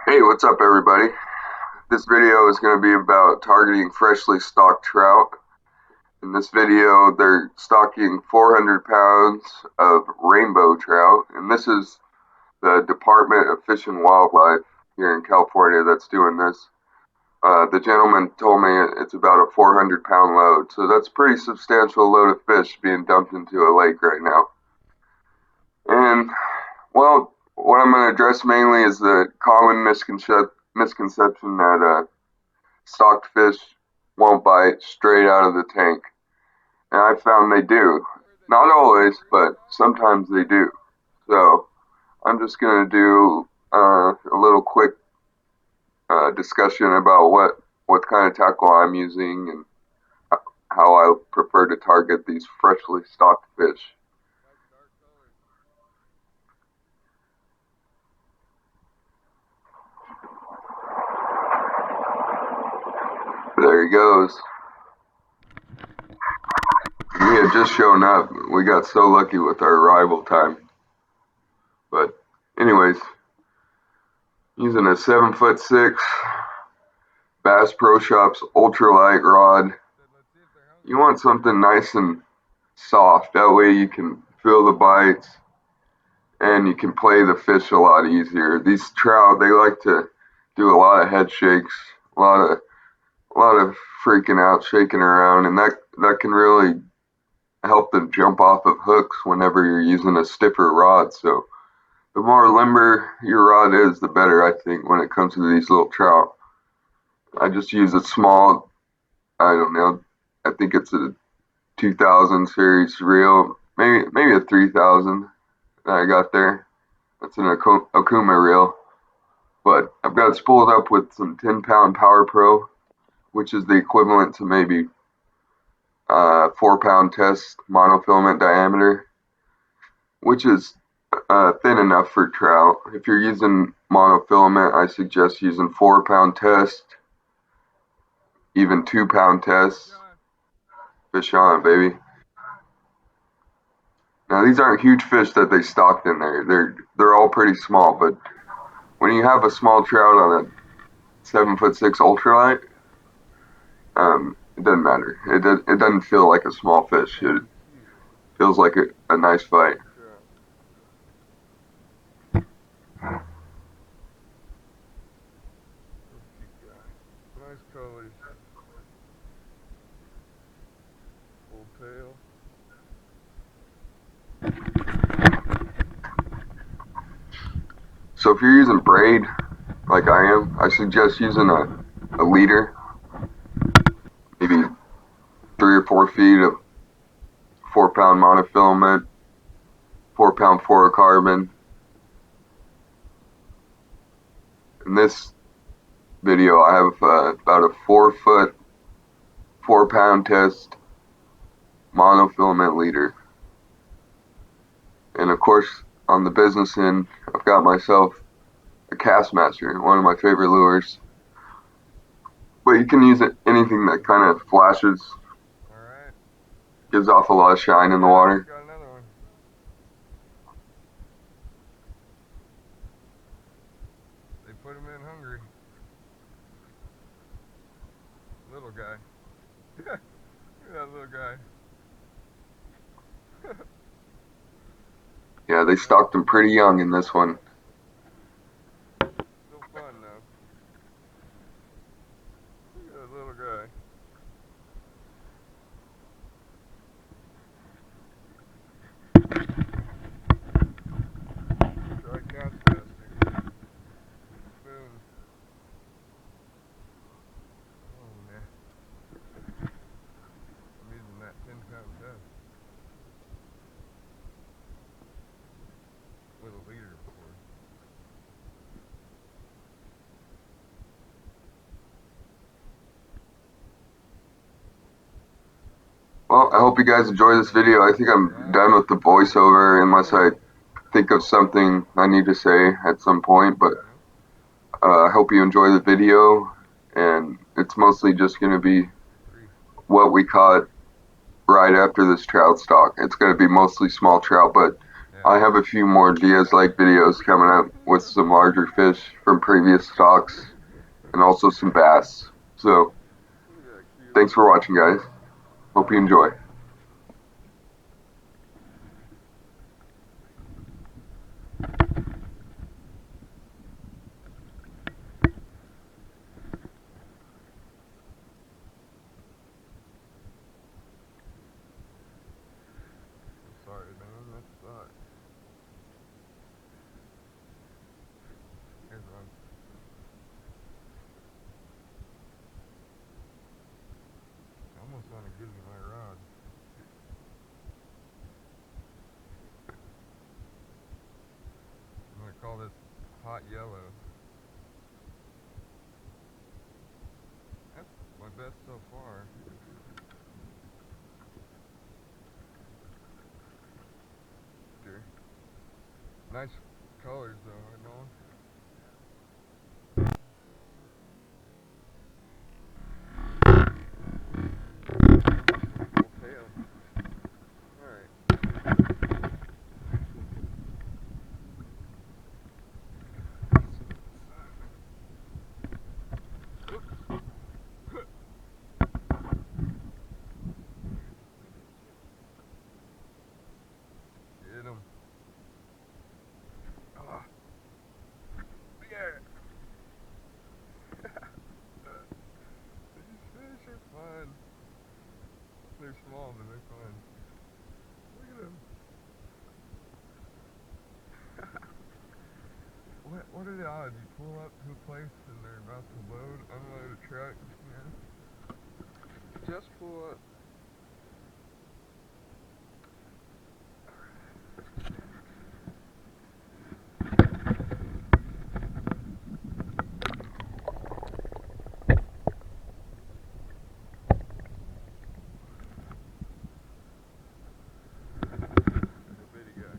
Hey, what's up, everybody? This video is going to be about targeting freshly stocked trout. In this video, they're stocking 400 pounds of rainbow trout, and this is the Department of Fish and Wildlife here in California that's doing this. The gentleman told me it's about a 400-pound load, so that's a pretty substantial load of fish being dumped into a lake right now. And, well, what I'm going to address mainly is the common misconception that stocked fish won't bite straight out of the tank. And I found they do. Not always, but sometimes they do. So I'm just going to do a little quick discussion about what kind of tackle I'm using and how I prefer to target these freshly stocked fish. There he goes. We had just shown up. We got so lucky with our arrival time. But anyways, using a 7'6" Bass Pro Shops ultralight rod. You want something nice and soft. That way you can feel the bites and you can play the fish a lot easier. These trout, they like to do a lot of head shakes, a lot of freaking out, shaking around, and that can really help them jump off of hooks whenever you're using a stiffer rod. So the more limber your rod is, the better, I think, when it comes to these little trout. I just use a small, I don't know, I think it's a 2000 series reel, maybe a 3000 that I got there. That's an Okuma reel. But I've got it spooled up with some 10-pound Power Pro, which is the equivalent to maybe 4-pound test monofilament diameter, which is thin enough for trout. If you're using monofilament, I suggest using 4-pound test, even 2-pound test. Fish on, baby. Now these aren't huge fish that they stocked in there. They're all pretty small, but when you have a small trout on a 7'6" ultralight, it doesn't matter. It doesn't feel like a small fish. It feels like a nice fight. Nice colors. Full tail. So if you're using braid, like I am, I suggest using a leader, maybe 3 or 4 feet of 4-pound monofilament, 4-pound fluorocarbon. In this video, I have about a 4-foot, 4-pound test monofilament leader. And of course, on the business end, I've got myself a Castmaster, one of my favorite lures. But you can use anything that kind of flashes, Alright. gives off a lot of shine in the water. Got another one. They put him in hungry. Little guy. Look at that little guy. Yeah, they stocked them pretty young in this one. Still fun though. Look at that little guy. Try Castmaster. Spoon. Oh man. I'm using that 10-pound test. With a leader before. Well, I hope you guys enjoy this video. I think I'm done with the voiceover unless I think of something I need to say at some point. But I hope you enjoy the video. And it's mostly just going to be what we caught right after this trout stock. It's going to be mostly small trout, but Yeah. I have a few more Diaz-like videos coming up with some larger fish from previous stocks and also some bass. So Look at that cute thanks for watching, guys. Hope you enjoy. I'm sorry, man. That sucks. Here's one. I almost want to give you my rod. I'm going to call this hot yellow. That's my best so far. Sure. Nice colors though, right, Nolan? Full tail. Alright. Get him. Ah. Yeah. These fish are fun. They're small, but they're fun. Look at them. What are the odds? You pull up to a place and they're about to unload a truck, you know? Just pull up. There's a bitty guy.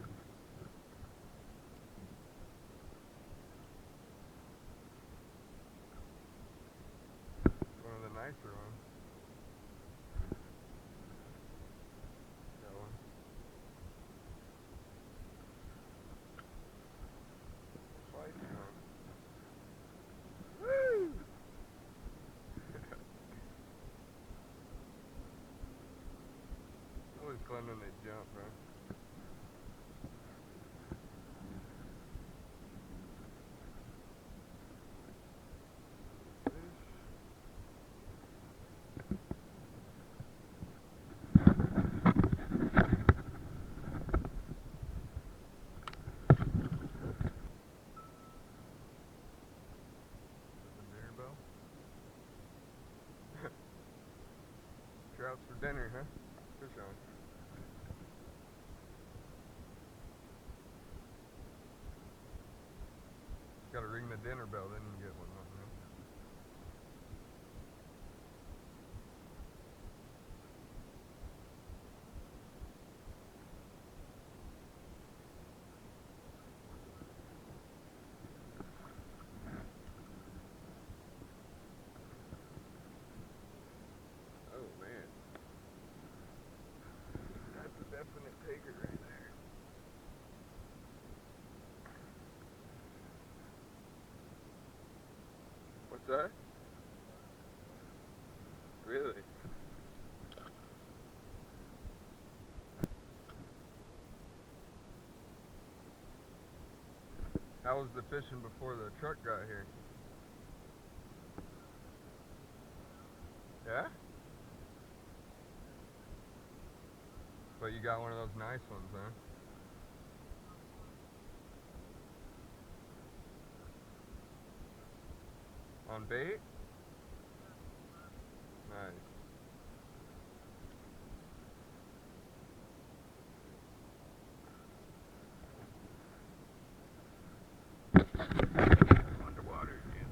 One of the nicer ones. That one. Fighting on. Woo! Always fun when they jump, right? Fish. Dinner bell? Trouts for dinner, huh? Fish on. Gotta ring the dinner bell, then you can get one on, man. Oh man. That's a definite taker right there. What's that? Really? How was the fishing before the truck got here? Yeah? But you got one of those nice ones, huh? On bait? Nice. Underwater again.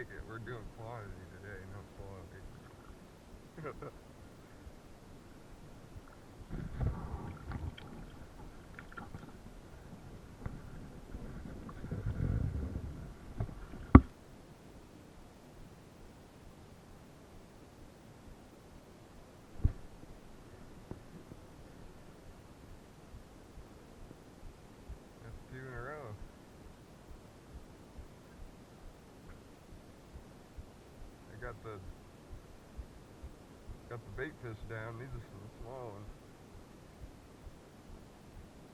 take it. We're doing quantity today, not quality. That's 2 in a row. I got the bait fish down. These are some small ones.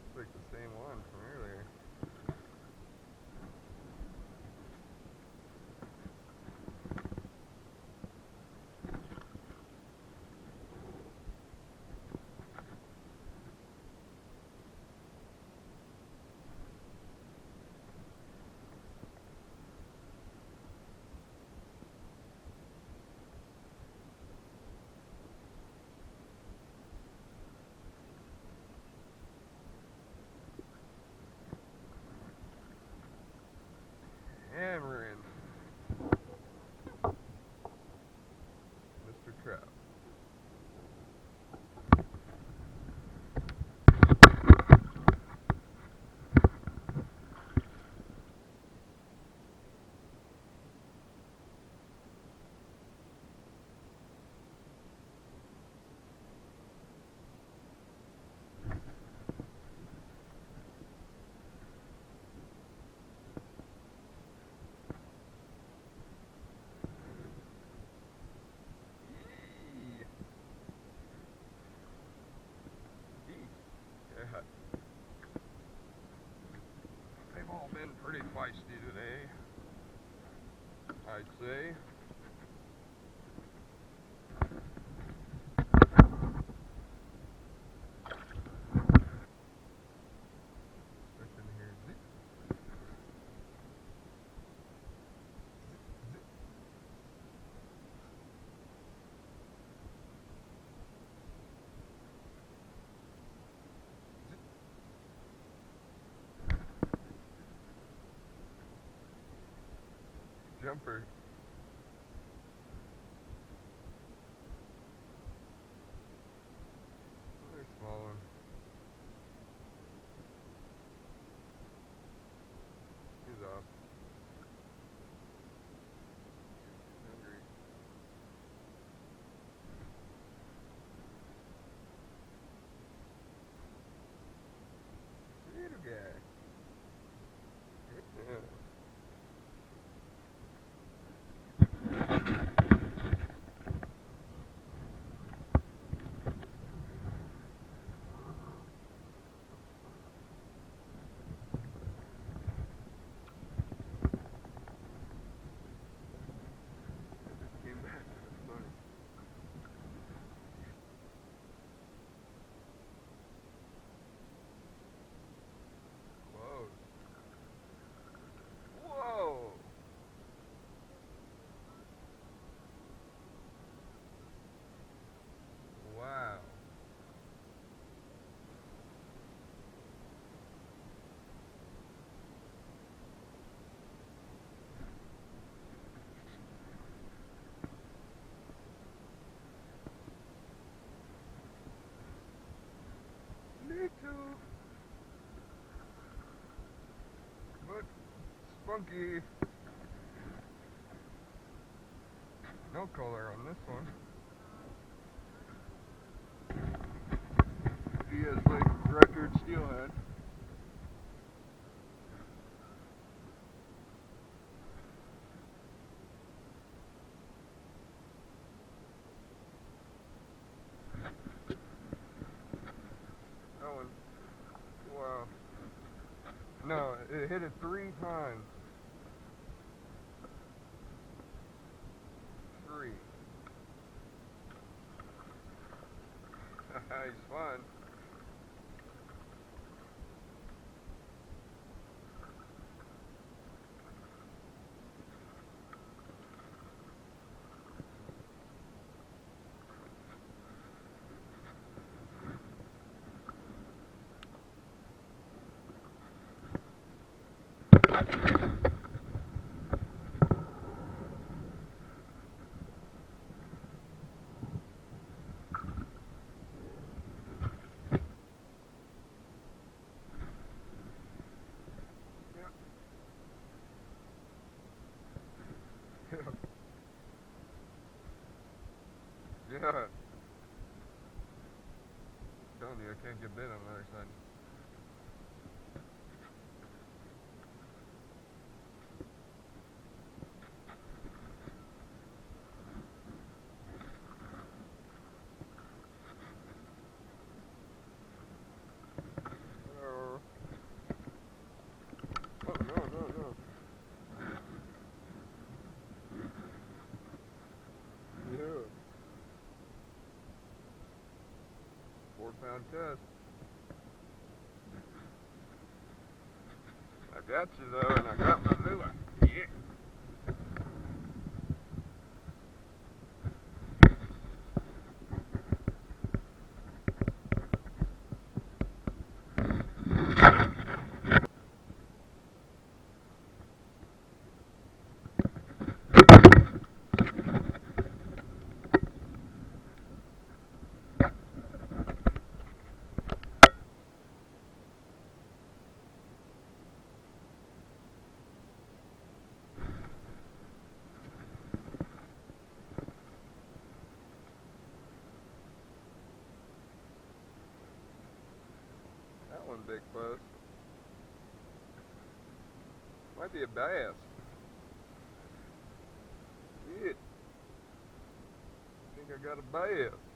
It's like the same one from earlier. Hammering. Mr. Trout. Yeah. They've all been pretty feisty today, I'd say. Fish in here. Zip. Jumper. Another small one. He's off. Hungry. Little guy. Yeah. Came back. That's funny. Close. Whoa! Wow. Little, but spunky. No color on this one. He has like record steelhead. That one. Wow. No, it hit it 3 times. 3. He's fun. Telling you, I can't get bit on the other side. Oh, no. Yeah. 4-pound test. I got you though, and I got my lure. Yeah. That one big buzz. Might be a bass. Yeah. I think I got a bass.